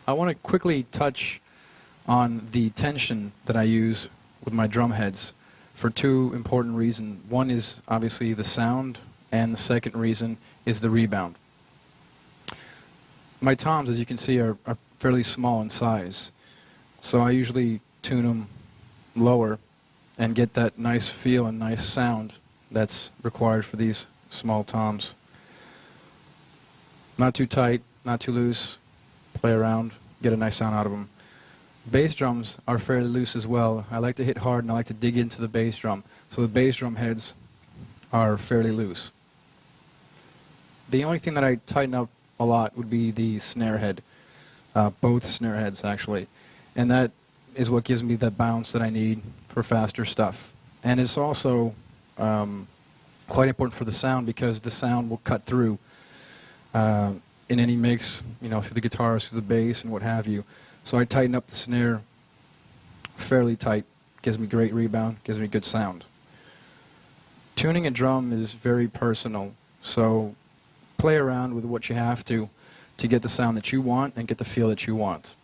I want to quickly touch on the tension that I use with my drum heads for two important reasons. One is obviously the sound, and the second reason is the rebound. My toms, as you can see, are fairly small in size, so I usually tune them lower and get that nice feel and nice sound that's required for these small toms. Not too tight, not too loose, play around, get a nice sound out of them. Bass drums are fairly loose as well. I like to hit hard and I like to dig into the bass drum, so the bass drum heads are fairly loose. The only thing that I tighten up a lot would be the snare head, both snare heads actually, and that is what gives me that bounce that I need for faster stuff. And it's also quite important for the sound, because the sound will cut through in any mix, you know, through the guitars, through the bass, and what have you. So I tighten up the snare fairly tight. Gives me great rebound, gives me good sound. Tuning a drum is very personal, so play around with what you have to get the sound that you want and get the feel that you want.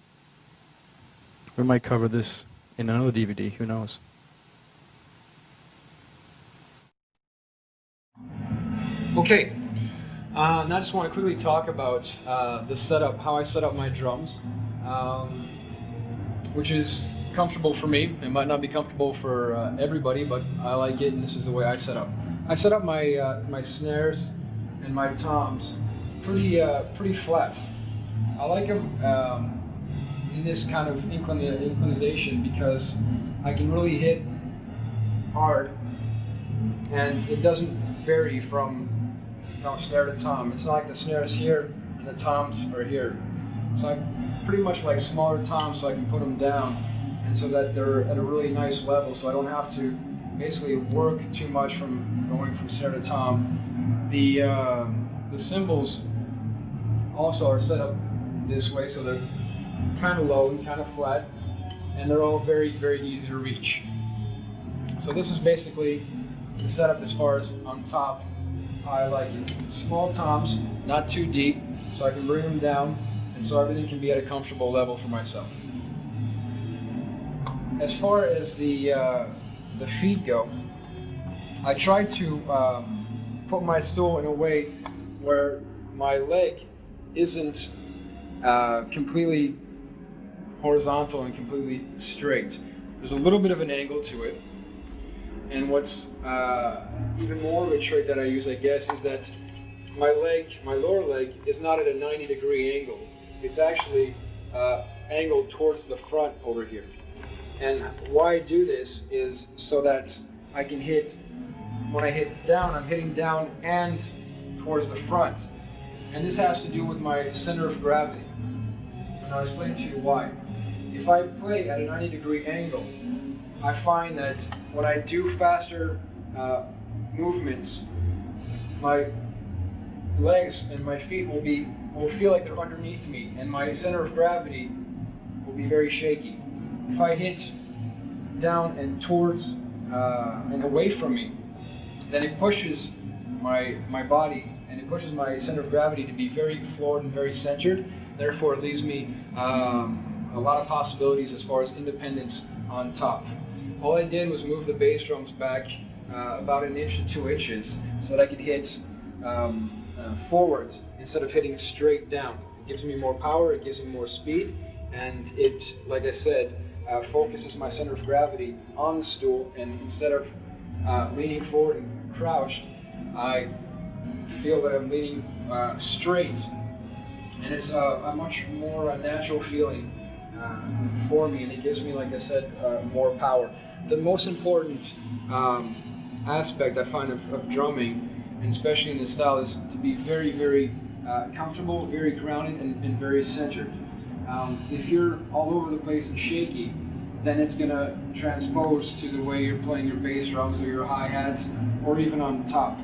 We might cover this in another DVD, who knows. Okay, now I just want to quickly talk about the setup, how I set up my drums, which is comfortable for me. It might not be comfortable for everybody, but I like it, and this is the way I set up. I set up my my snares and my toms pretty flat. I like them in this kind of inclination, because I can really hit hard, and it doesn't vary from snare to tom. It's not like the snare is here and the toms are here. So I pretty much like smaller toms, so I can put them down, and so that they're at a really nice level, so I don't have to basically work too much from going from snare to tom. The cymbals also are set up this way, so they're kind of low and kind of flat, and they're all very, very easy to reach. So this is basically the setup as far as on top. I like it. Small toms, not too deep, so I can bring them down, and so everything can be at a comfortable level for myself. As far as the feet go, I try to put my stool in a way where my leg isn't completely horizontal and completely straight. There's a little bit of an angle to it. And what's even more of a trick that I use, I guess, is that my lower leg, is not at a 90-degree angle. It's actually angled towards the front over here. And why I do this is so that I can hit, when I hit down, I'm hitting down and towards the front. And this has to do with my center of gravity. And I'll explain to you why. If I play at a 90-degree angle, I find that when I do faster movements, my legs and my feet will feel like they're underneath me, and my center of gravity will be very shaky. If I hit down and towards and away from me, then it pushes my body, and it pushes my center of gravity to be very floored and very centered. Therefore, it leaves me a lot of possibilities as far as independence on top. All I did was move the bass drums back about 1 inch to 2 inches, so that I could hit forwards instead of hitting straight down. It gives me more power, it gives me more speed, and it, like I said, focuses my center of gravity on the stool, and instead of leaning forward and crouched, I feel that I'm leaning straight, and it's a much more natural feeling for me, and it gives me, like I said, more power. The most important aspect I find of drumming, and especially in this style, is to be very, very comfortable, very grounded, and very centered. If you're all over the place and shaky, then it's going to transpose to the way you're playing your bass drums or your hi-hats, or even on top.